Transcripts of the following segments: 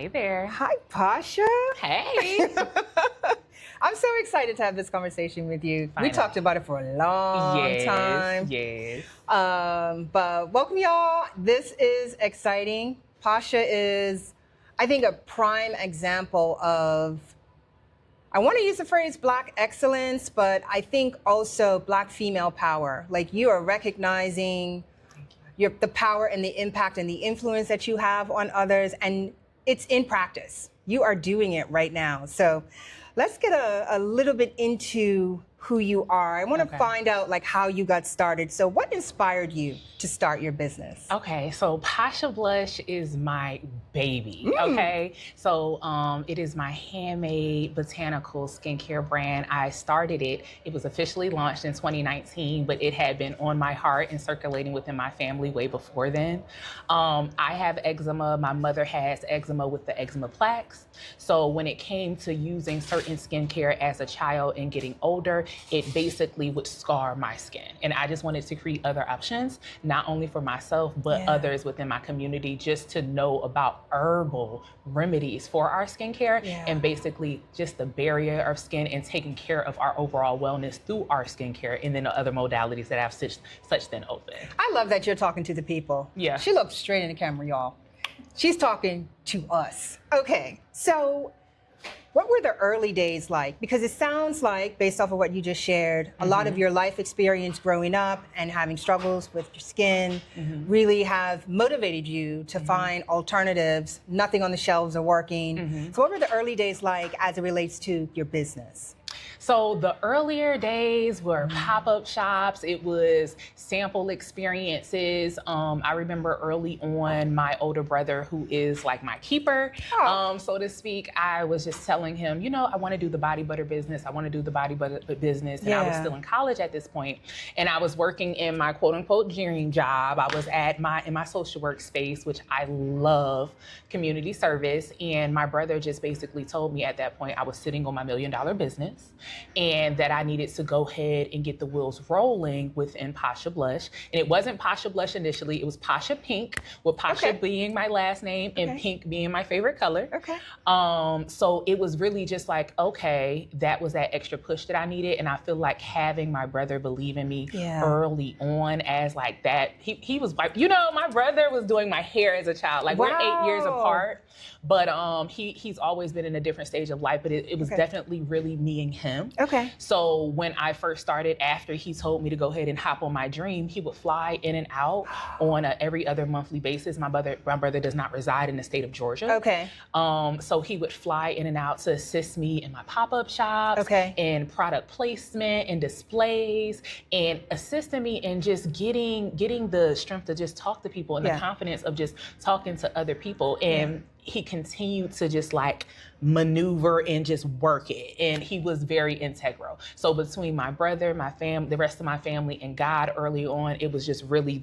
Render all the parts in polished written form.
Hey there. Hi, Pasha. Hey. I'm so excited to have this conversation with you. Finally. We talked about it for a long time. Yes. But welcome, y'all. This is exciting. Pasha is, I think, a prime example of, I want to use the phrase Black excellence, but I think also Black female power. Like, you are recognizing the power and the impact and the influence that you have on others, and it's in practice. You are doing it right now. So let's get a little bit into who you are. I want to find out like how you got started. So what inspired you to start your business? Okay, so Pasha Blush is my baby, okay? So it is my handmade botanical skincare brand. I started it. It was officially launched in 2019, but it had been on my heart and circulating within my family way before then. I have eczema. My mother has eczema with the eczema plaques. So when it came to using certain skincare as a child and getting older, it basically would scar my skin. And I just wanted to create other options, not only for myself, but others within my community, just to know about herbal remedies for our skincare and basically just the barrier of skin and taking care of our overall wellness through our skincare and then the other modalities that I've such then open. I love that you're talking to the people. Yeah. She looks straight in the camera, y'all. She's talking to us. Okay, so what were the early days like? Because it sounds like, based off of what you just shared, a lot of your life experience growing up and having struggles with your skin really have motivated you to find alternatives. Nothing on the shelves are working. So what were the early days like as it relates to your business? So the earlier days were pop-up shops. It was sample experiences. I remember early on, my older brother, who is like my keeper, so to speak, I was just telling him, you know, I want to do the body butter business. I want to do the body butter business. And I was still in college at this point. And I was working in my quote unquote dream job. I was at in my social work space, which I love, community service. And my brother just basically told me at that point, I was sitting on my $1 million business, and that I needed to go ahead and get the wheels rolling within Pasha Blush. And it wasn't Pasha Blush initially, it was Pasha Pink, with Pasha being my last name and pink being my favorite color. So it was really just like, okay, that was that extra push that I needed. And I feel like having my brother believe in me early on as like that, he was like, you know, my brother was doing my hair as a child. Like we're 8 years apart, but he's always been in a different stage of life, but it was definitely really me and him. So when I first started, after he told me to go ahead and hop on my dream, he would fly in and out on a every other monthly basis. My brother does not reside in the state of Georgia. So he would fly in and out to assist me in my pop-up shops and product placement and displays and assisting me in just getting the strength to just talk to people and the confidence of just talking to other people. And he continued to just like maneuver and just work it. And he was very integral. So between my brother, my family, the rest of my family, and God early on, it was just really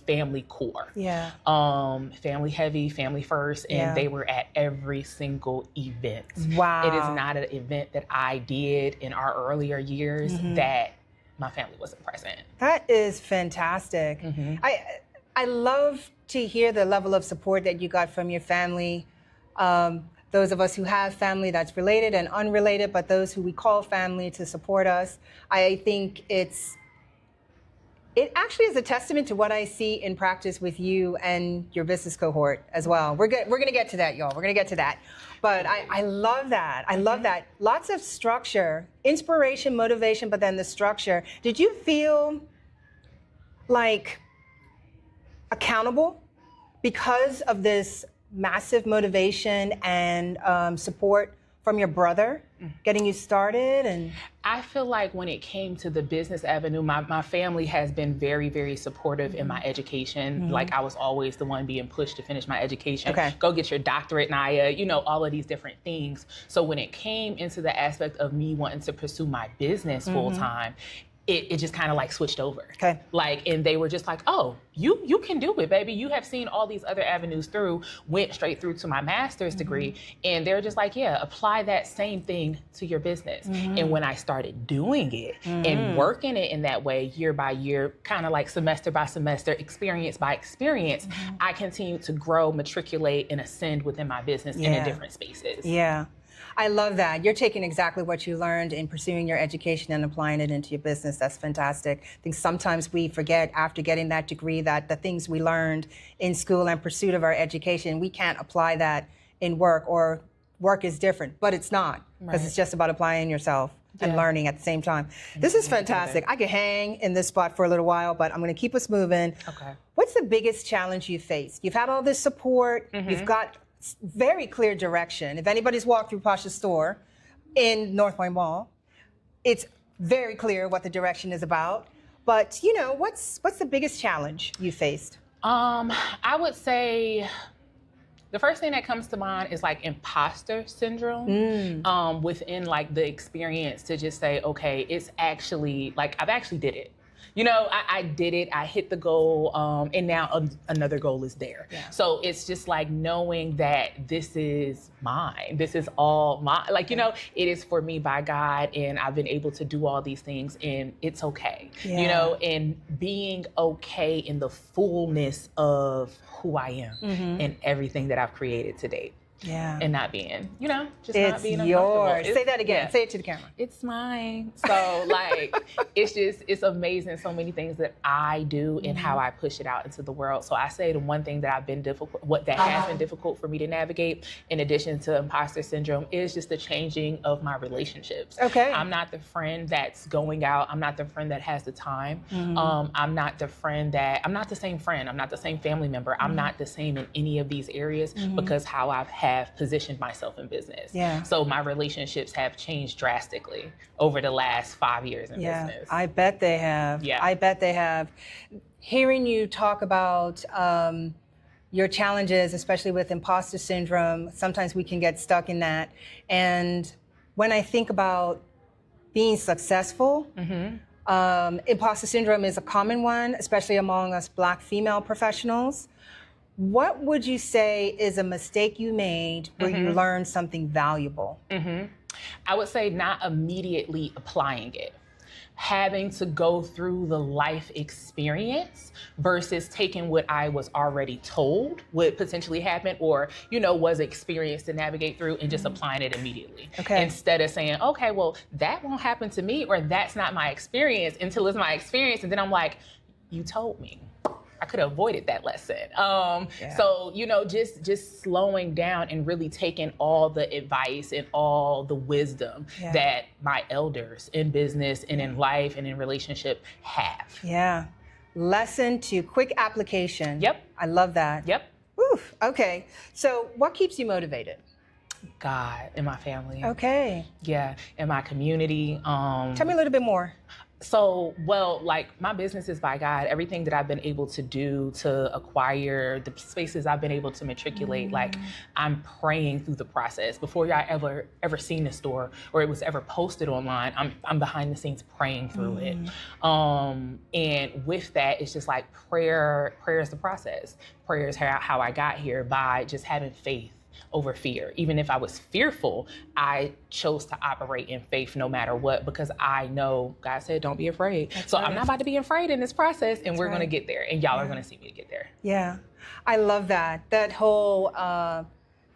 family core. Family heavy, family first, and they were at every single event. It is not an event that I did in our earlier years that my family wasn't present. That is fantastic. I love to hear the level of support that you got from your family. Those of us who have family that's related and unrelated, but those who we call family to support us. I think it actually is a testament to what I see in practice with you and your business cohort as well. We're gonna get to that, y'all. We're gonna get to that. But I love that. I love that. Lots of structure, inspiration, motivation, but then the structure. Did you feel like accountable because of this massive motivation and support from your brother getting you started? And I feel like when it came to the business avenue, my family has been very, very supportive in my education. Like I was always the one being pushed to finish my education. Go get your doctorate, Naya, you know, all of these different things. So when it came into the aspect of me wanting to pursue my business full time, it just kind of like switched over. Okay. Like, and they were just like, oh, you can do it, baby. You have seen all these other avenues through, went straight through to my master's degree. And they're just like, yeah, apply that same thing to your business. And when I started doing it and working it in that way, year by year, kind of like semester by semester, experience by experience, I continued to grow, matriculate, and ascend within my business in the different spaces. Yeah. I love that. You're taking exactly what you learned in pursuing your education and applying it into your business. That's fantastic. I think sometimes we forget after getting that degree that the things we learned in school and pursuit of our education, we can't apply that in work, or work is different, but it's not, because it's just about applying yourself and learning at the same time. This is fantastic. I could hang in this spot for a little while, but I'm going to keep us moving. Okay. What's the biggest challenge you faced? You've had all this support. You've got very clear direction. If anybody's walked through Pasha's store in North Point Mall, it's very clear what the direction is about. But you know, what's the biggest challenge you faced? I would say the first thing that comes to mind is like imposter syndrome within like the experience, to just say, okay, it's actually like I've actually did it. You know, I did it, I hit the goal, and now another goal is there. Yeah. So it's just like knowing that this is mine. This is all mine. Like, you know, it is for me by God, and I've been able to do all these things, and it's okay. Yeah. You know, and being okay in the fullness of who I am and everything that I've created to date. Yeah. And not being, you know, just it's not being yours. Say that again. Say it to the camera. It's mine. So like, it's amazing. So many things that I do and how I push it out into the world. So I say the one thing that has been difficult for me to navigate, in addition to imposter syndrome, is just the changing of my relationships. Okay. I'm not the friend that's going out. I'm not the friend that has the time. I'm not the I'm not the same friend. I'm not the same family member. I'm not the same in any of these areas because how I've have positioned myself in business. Yeah. So my relationships have changed drastically over the last 5 years in business. I bet they have. Yeah. I bet they have. Hearing you talk about your challenges, especially with imposter syndrome, sometimes we can get stuck in that. And when I think about being successful, imposter syndrome is a common one, especially among us Black female professionals. What would you say is a mistake you made where you learned something valuable? I would say not immediately applying it. Having to go through the life experience versus taking what I was already told would potentially happen, or, you know, was experienced to navigate through, and just applying it immediately. Okay. Instead of saying, okay, well, that won't happen to me, or that's not my experience, until it's my experience. And then I'm like, you told me. I could have avoided that lesson. So, you know, just slowing down and really taking all the advice and all the wisdom that my elders in business and in life and in relationship have. Yeah. Lesson to quick application. Yep. I love that. Yep. Oof. Okay. So what keeps you motivated? God and my family. Okay. Yeah. And my community. Tell me a little bit more. So, well, like, my business is by God. Everything that I've been able to do to acquire, the spaces I've been able to matriculate, like, I'm praying through the process. Before I ever seen the store or it was ever posted online, I'm behind the scenes praying through it. And with that, it's just like prayer is the process. Prayer is how I got here, by just having faith over fear. Even if I was fearful, I chose to operate in faith no matter what, because I know God said, don't be afraid. So I'm not about to be afraid in this process, and we're going to get there, and y'all are going to see me get there. Yeah. I love that. That whole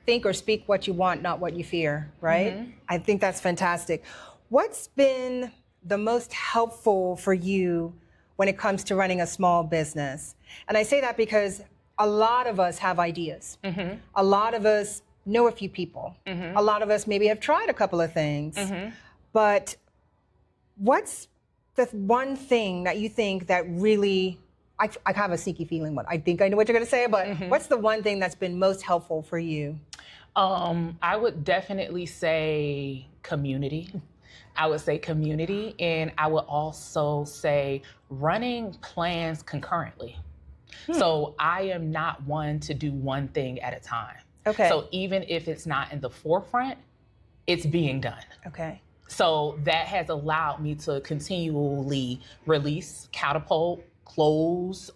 think or speak what you want, not what you fear, right? I think that's fantastic. What's been the most helpful for you when it comes to running a small business? And I say that because a lot of us have ideas. A lot of us know a few people. A lot of us maybe have tried a couple of things. But what's the one thing that you think that really, I have a sneaky feeling, I think I know what you're gonna say, but what's the one thing that's been most helpful for you? I would definitely say community. I would say community, and I would also say running plans concurrently. So I am not one to do one thing at a time. Okay. So even if it's not in the forefront, it's being done. Okay. So that has allowed me to continually release, catapult, close,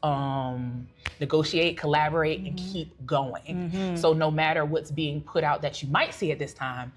negotiate, collaborate, and keep going. So no matter what's being put out that you might see at this time,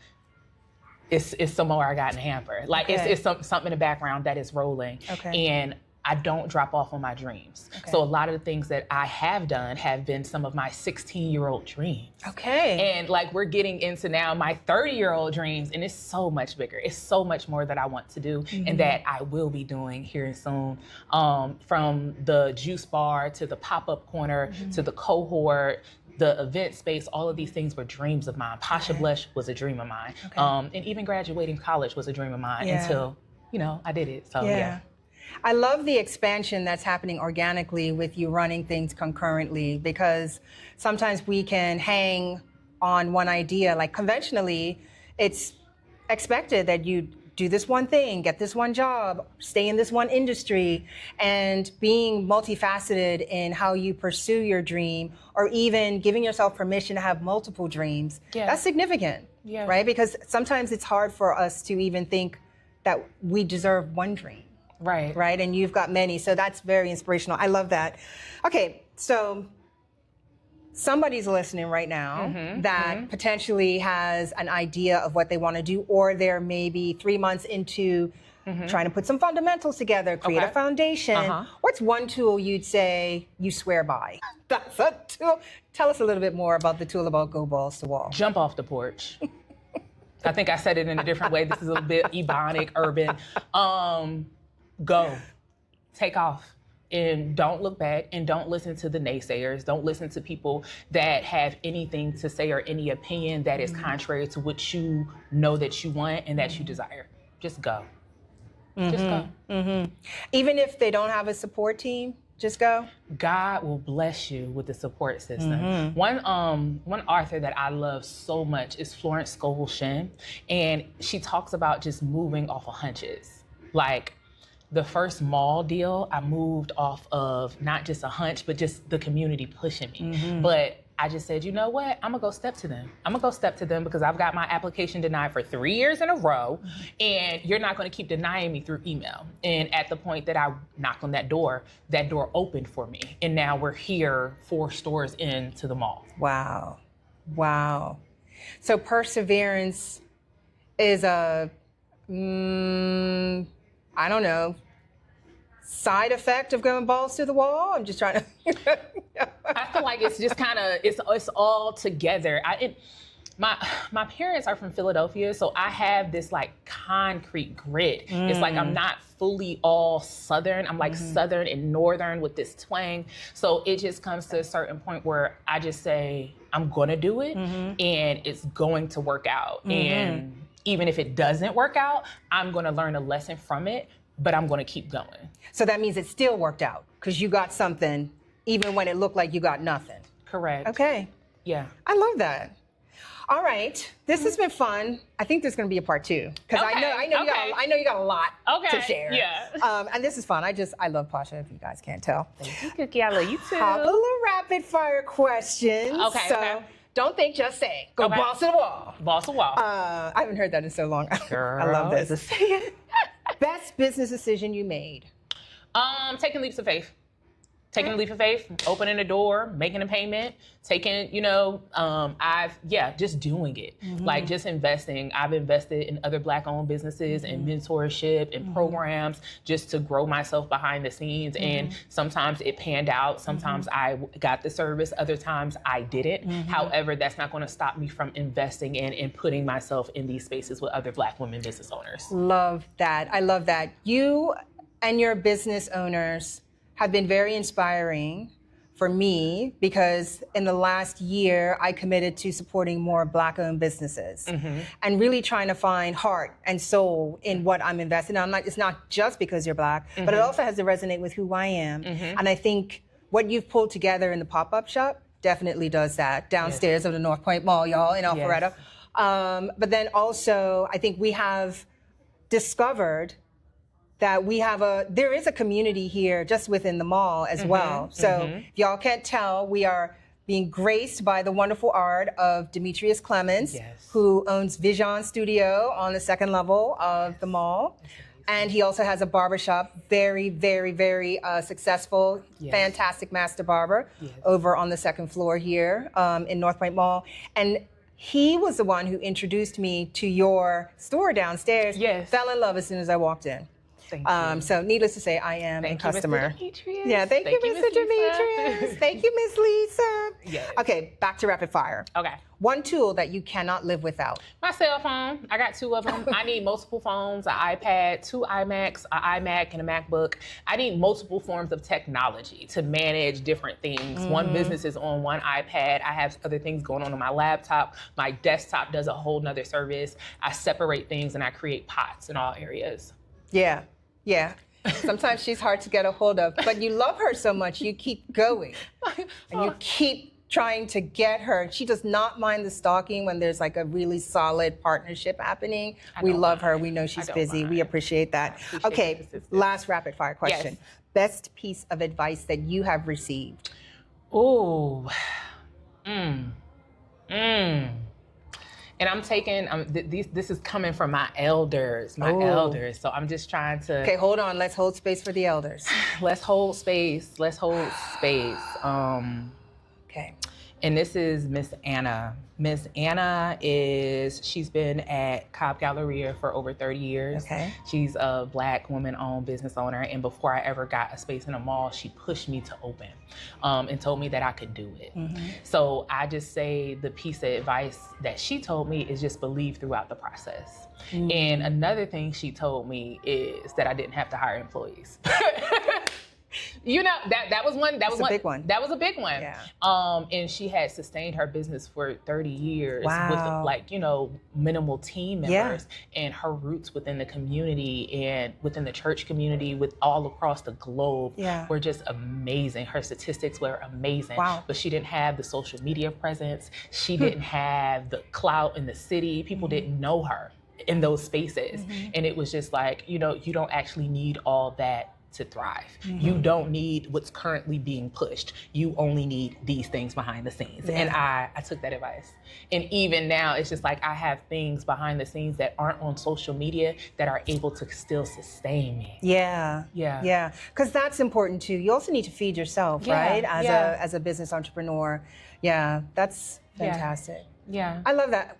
it's somewhere I got in the hamper. Like it's something in the background that is rolling. And I don't drop off on my dreams. So a lot of the things that I have done have been some of my 16-year-old dreams. And like we're getting into now my 30-year-old dreams, and it's so much bigger. It's so much more that I want to do and that I will be doing here soon. From the juice bar to the pop-up corner to the cohort, the event space, all of these things were dreams of mine. Pasha Blush was a dream of mine. And even graduating college was a dream of mine until, you know, I did it. So yeah. I love the expansion that's happening organically with you running things concurrently, because sometimes we can hang on one idea. Like conventionally, it's expected that you do this one thing, get this one job, stay in this one industry, and being multifaceted in how you pursue your dream, or even giving yourself permission to have multiple dreams. That's significant, right? Because sometimes it's hard for us to even think that we deserve one dream. Right. And you've got many. So that's very inspirational. I love that. Okay. So somebody's listening right now that potentially has an idea of what they want to do, or they're maybe 3 months into trying to put some fundamentals together, create a foundation. What's one tool you'd say you swear by? That's a tool. Tell us a little bit more about the tool about go balls to wall. Jump off the porch. I think I said it in a different way. This is a bit ebonic, urban. Go, take off, and don't look back, and don't listen to the naysayers. Don't listen to people that have anything to say or any opinion that is contrary to what you know that you want and that you desire. Just go. Just go. Even if they don't have a support team, just go. God will bless you with the support system. One author that I love so much is Florence Scovel Shinn, and she talks about just moving off of hunches. Like, the first mall deal, I moved off of not just a hunch, but just the community pushing me. But I just said, you know what? I'm gonna go step to them. I'm gonna go step to them because I've got my application denied for 3 years in a row, and you're not gonna keep denying me through email. And at the point that I knocked on that door opened for me. And now we're here 4 stores into the mall. Wow. So perseverance is a, I don't know, side effect of going balls to the wall? I'm just trying to. I feel like it's just kind of, it's all together. My parents are from Philadelphia, so I have this like concrete grit. It's like I'm not fully all Southern. I'm like Southern and Northern with this twang. So it just comes to a certain point where I just say, I'm gonna do it, and it's going to work out. And even if it doesn't work out, I'm gonna learn a lesson from it, but I'm gonna keep going. So that means it still worked out because you got something even when it looked like you got nothing. Correct. Okay. Yeah. I love that. All right, this has been fun. I think there's going to be a part 2 because I know you got a lot to share. Yeah. And this is fun. I love Pasha. If you guys can't tell. Thank you, Cookie. I love you too. Couple of rapid fire questions. So don't think, just say. Go balls to the wall. Balls to the wall. I haven't heard that in so long. Girl, I love this. Best business decision you made? Taking leaps of faith. Taking a leap of faith, opening a door, making a payment, taking, just doing it. Like just investing. I've invested in other Black-owned businesses and mentorship and programs just to grow myself behind the scenes. And sometimes it panned out. Sometimes I got the service. Other times I didn't. However, that's not going to stop me from investing in and putting myself in these spaces with other Black women business owners. Love that. I love that. You and your business owners have been very inspiring for me because in the last year, I committed to supporting more Black-owned businesses and really trying to find heart and soul in what I'm investing in. It's not just because you're Black, but it also has to resonate with who I am. And I think what you've pulled together in the pop-up shop definitely does that downstairs of the North Point Mall, y'all, in Alpharetta. But then also, I think we have discovered that there is a community here just within the mall as well. So if y'all can't tell, we are being graced by the wonderful art of Demetrius Clements, Yes. who owns Vision Studio on the second level of the mall. And he also has a barbershop, very, very, very successful, fantastic master barber over on the second floor here in North Point Mall. And he was the one who introduced me to your store downstairs. Yes. Fell in love as soon as I walked in. Thank you. So needless to say, I am a customer. Mr. Demetrius. Yeah, thank you, Mr. Demetrius. Thank you, Miss Lisa. Yes. Okay, back to rapid fire. Okay. One tool that you cannot live without. My cell phone. I got 2 of them. I need multiple phones, an iPad, 2 iMacs, an iMac, and a MacBook. I need multiple forms of technology to manage different things. One business is on one iPad. I have other things going on my laptop. My desktop does a whole nother service. I separate things and I create pots in all areas. Yeah, yeah. Sometimes she's hard to get a hold of, but you love her so much, you keep going. And you keep trying to get her. She does not mind the stalking when there's like a really solid partnership happening. We love her. We know she's busy. We appreciate that. Okay, last rapid fire question. Yes. Best piece of advice that you have received? Ooh. And I'm taking, this is coming from my elders, elders. So I'm just trying to. Okay, hold on. Let's hold space for the elders. Let's hold space. Let's hold space. Okay. And this is Miss Anna. Miss Anna she's been at Cobb Galleria for over 30 years. Okay. She's a Black woman-owned business owner. And before I ever got a space in a mall, she pushed me to open and told me that I could do it. So I just say the piece of advice that she told me is just believe throughout the process. And another thing she told me is that I didn't have to hire employees. You know, that was one. That was a big one. That was a big one. Yeah. And she had sustained her business for 30 years Wow. with minimal team members and her roots within the community and within the church community with all across the globe were just amazing. Her statistics were amazing. Wow. But she didn't have the social media presence. She didn't have the clout in the city. People didn't know her in those spaces. And it was just like, you know, you don't actually need all that to thrive. You don't need what's currently being pushed. You only need these things behind the scenes. And I took that advice. And even now, it's just like I have things behind the scenes that aren't on social media that are able to still sustain me. Yeah. Because that's important too. You also need to feed yourself, right? As a business entrepreneur. Yeah, that's fantastic. Yeah. I love that.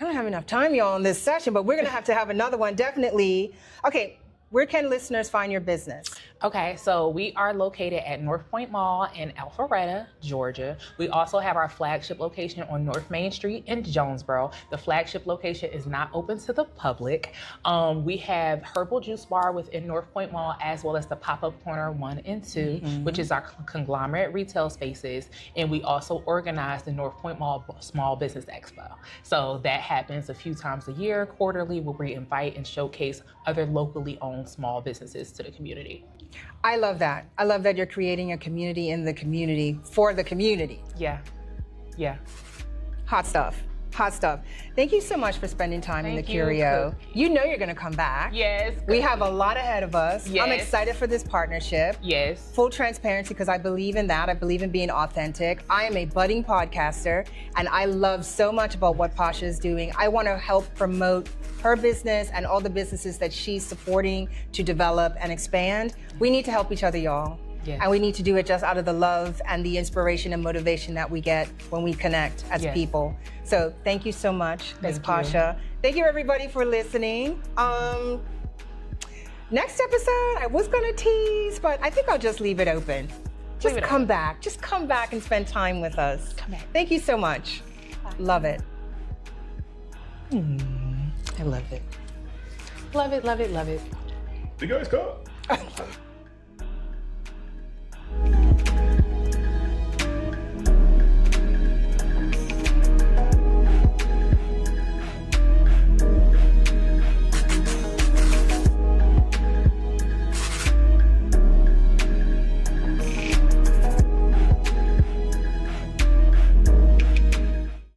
I don't have enough time, y'all, in this session, but we're going to have another one, definitely. Okay. Where can listeners find your business? Okay, so we are located at North Point Mall in Alpharetta, Georgia. We also have our flagship location on North Main Street in Jonesboro. The flagship location is not open to the public. We have Herbal Juice Bar within North Point Mall, as well as the Pop-Up Corner 1 and 2, which is our conglomerate retail spaces. And we also organize the North Point Mall Small Business Expo. So that happens a few times a year, quarterly, where we invite and showcase other locally owned small businesses to the community. I love that. I love that you're creating a community in the community for the community. Yeah. Hot stuff. Hot stuff. Thank you so much for spending time in the Thank you, Curio. Cookie. You know you're going to come back. Yes. We have a lot ahead of us. Yes. I'm excited for this partnership. Yes. Full transparency, because I believe in that. I believe in being authentic. I am a budding podcaster, and I love so much about what Pasha is doing. I want to help promote her business and all the businesses that she's supporting to develop and expand. We need to help each other, y'all. Yes. And we need to do it just out of the love and the inspiration and motivation that we get when we connect as people. So thank you so much, Ms. Pasha. Thank you, everybody, for listening. Next episode, I was going to tease, but I think I'll just leave it open. Just come back. Just come back and spend time with us. Come back. Thank you so much. Bye. Love it. I love it. Love it, love it, love it. You guys caught?